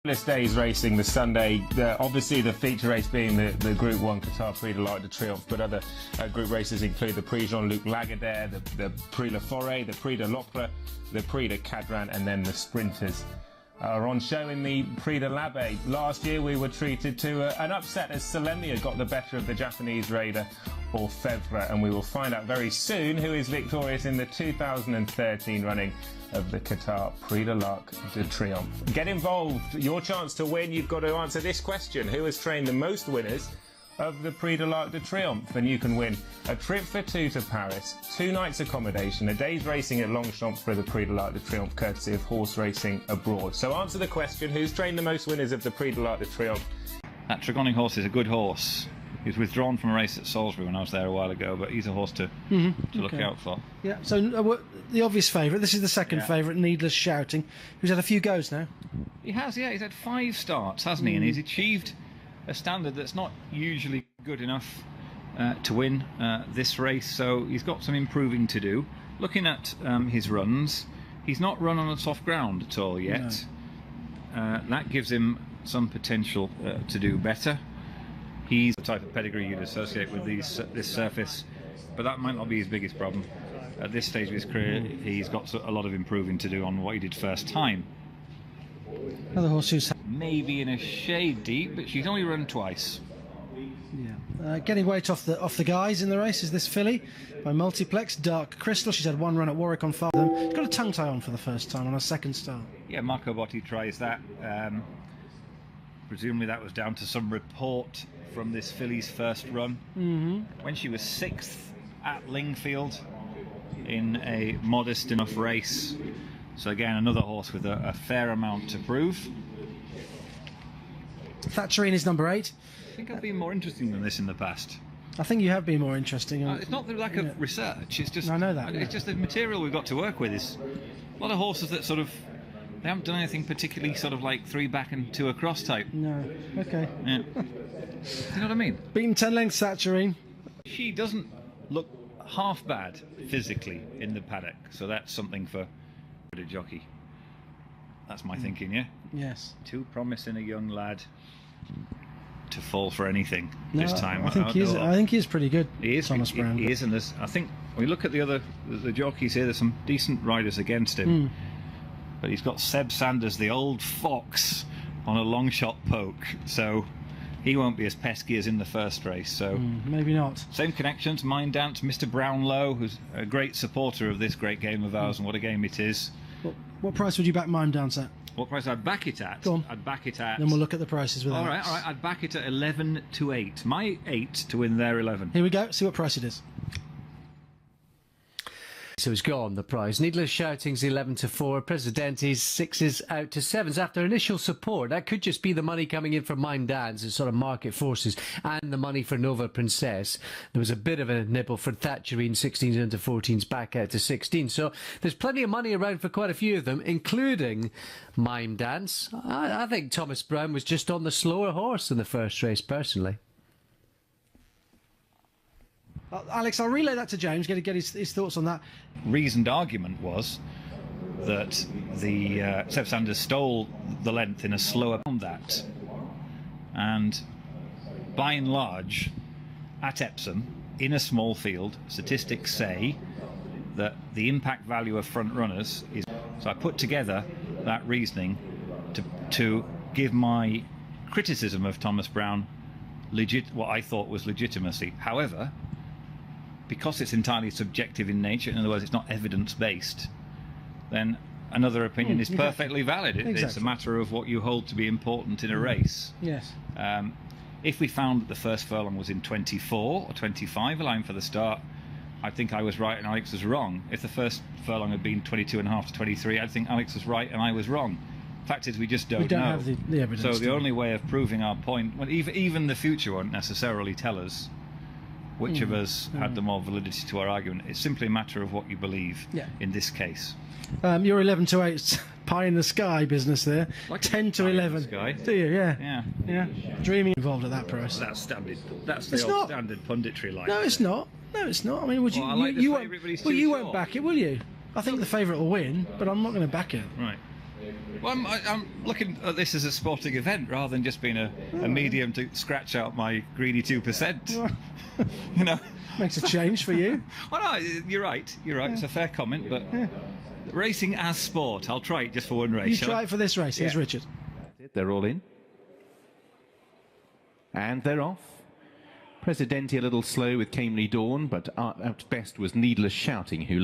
Days racing the Sunday, obviously the feature race being the Group 1 Qatar Prix de l'Arc de Triomphe, but other group races include the Prix Jean-Luc Lagardère, the Prix La Forêt, the Prix de l'Opera, the Prix de Cadran, and then the sprinters are on show in the Prix de l'Abbé. Last year we were treated to an upset as Salemia got the better of the Japanese raider Orfevre, and we will find out very soon who is victorious in the 2013 running of the Qatar Prix de l'Arc de Triomphe. Get involved. Your chance to win, you've got to answer this question. Who has trained the most winners of the Prix de l'Arc de Triomphe? And you can win a trip for two to Paris, 2 nights accommodation, a day's racing at Longchamp for the Prix de l'Arc de Triomphe, courtesy of Horse Racing Abroad. So answer the question, who's trained the most winners of the Prix de l'Arc de Triomphe? That Tregonic horse is a good horse. He was withdrawn from a race at Salisbury when I was there a while ago, but he's a horse to look out for. Yeah, so the obvious favourite, this is the second favourite, Needless Shouting, who's had a few goes now. He has, yeah, he's had 5 starts, hasn't he? And he's achieved a standard that's not usually good enough to win this race, so he's got some improving to do. Looking at his runs, he's not run on a soft ground at all yet. No. That gives him some potential to do better. He's the type of pedigree you'd associate with this surface, but that might not be his biggest problem. At this stage of his career, he's got a lot of improving to do on what he did first time. Another horse who's maybe in a shade deep, but she's only run twice. Yeah, getting weight off the guys in the race is this filly by Multiplex, Dark Crystal. She's had 1 run at Warwick on 5 of them. She's got a tongue tie on for the first time on her second start. Yeah, Marco Botti tries that. Presumably that was down to some report from this filly's first run. When she was 6th at Lingfield in a modest enough race. So again, another horse with a fair amount to prove. Thatcherine is number 8. I think I've been more interesting than this in the past. I think you have been more interesting. It's not the lack of research, it's just... I know that. It's just the material we've got to work with is a lot of horses that sort of... They haven't done anything particularly sort of like 3 back and 2 across type. No. Okay. Yeah. Do you know what I mean? Beaten 10 lengths, Thatcherine. She doesn't look half bad physically in the paddock, so that's something for a jockey. That's my thinking, yeah? Yes. Too promising a young lad to fall for anything this time. I think he's pretty good. He is, Thomas Brown. He is, and I think when we look at the jockeys here, there's some decent riders against him. But he's got Seb Sanders, the old fox, on a long shot poke, so he won't be as pesky as in the first race. So maybe not. Same connections, Mind Dance, Mr. Brownlow, who's a great supporter of this great game of ours, and what a game it is. What price would you back Mime Dance at? What price I'd back it at? Go on. I'd back it at... Then we'll look at the prices with all right. I'd back it at 11 to 8. My 8 to win their 11. Here we go. See what price it is. So he's gone, the prize. Needless Shouting's 11 to 4. Presidente's 6s out to 7s. After initial support, that could just be the money coming in from Mime Dance and sort of market forces, and the money for Nova Princess. There was a bit of a nibble for Thatcherine, 16s into 14s, back out to 16. So there's plenty of money around for quite a few of them, including Mime Dance. I think Thomas Brown was just on the slower horse in the first race, personally. Alex, I'll relay that to James, get his thoughts on that. Reasoned argument was that the Seb Sanders stole the length in a slower on that, and by and large at Epsom in a small field, statistics say that the impact value of front runners is... So I put together that reasoning to give my criticism of Thomas Brown what I thought was legitimacy. However, because it's entirely subjective in nature, in other words, it's not evidence-based, then another opinion is perfectly valid. It's a matter of what you hold to be important in a race. Yes. If we found that the first furlong was in 24 or 25, allowing for the start, I think I was right and Alex was wrong. If the first furlong had been 22.5 to 23, I think Alex was right and I was wrong. The fact is, we just don't know. Have the evidence. So the only way of proving our point, well, even the future won't necessarily tell us which of us had the more validity to our argument. It's simply a matter of what you believe in this case. Your 11 to 8 pie in the sky business there. Like 10 to 11. Sky. Do you? Yeah. Dreaming involved at that price. That's standard. That's the old standard punditry line. No, it's not. No, it's not. I mean, would you? Well, you won't back it, will you? I think the favourite will win, but I'm not going to back it. Right. Well, I'm looking at this as a sporting event rather than just being a medium to scratch out my greedy 2%. You know, Makes a change for you. well, no, you're right. It's a fair comment, but racing as sport, I'll try it just for one race. You shall try I? it for this race. Here's Yeah. Richard. They're all in. And they're off. Presidente a little slow with Camely Dawn, but at best was Needless Shouting, who